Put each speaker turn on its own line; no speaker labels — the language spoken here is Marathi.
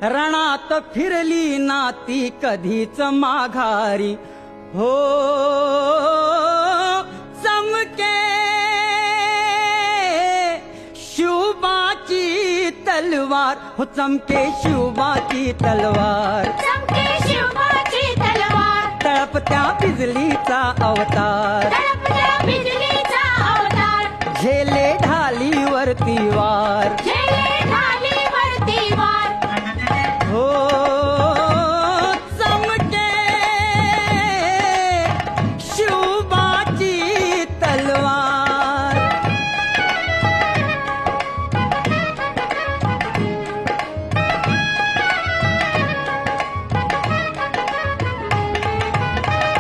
रणात फिरली नाती कधीच माघारी हो चमके शिवबाची तलवार हो चमके शिवबाची तलवार
चमके शिवबाची तलवार
तळपत्या बिजलीचा अवतार
तळपत्या बिजली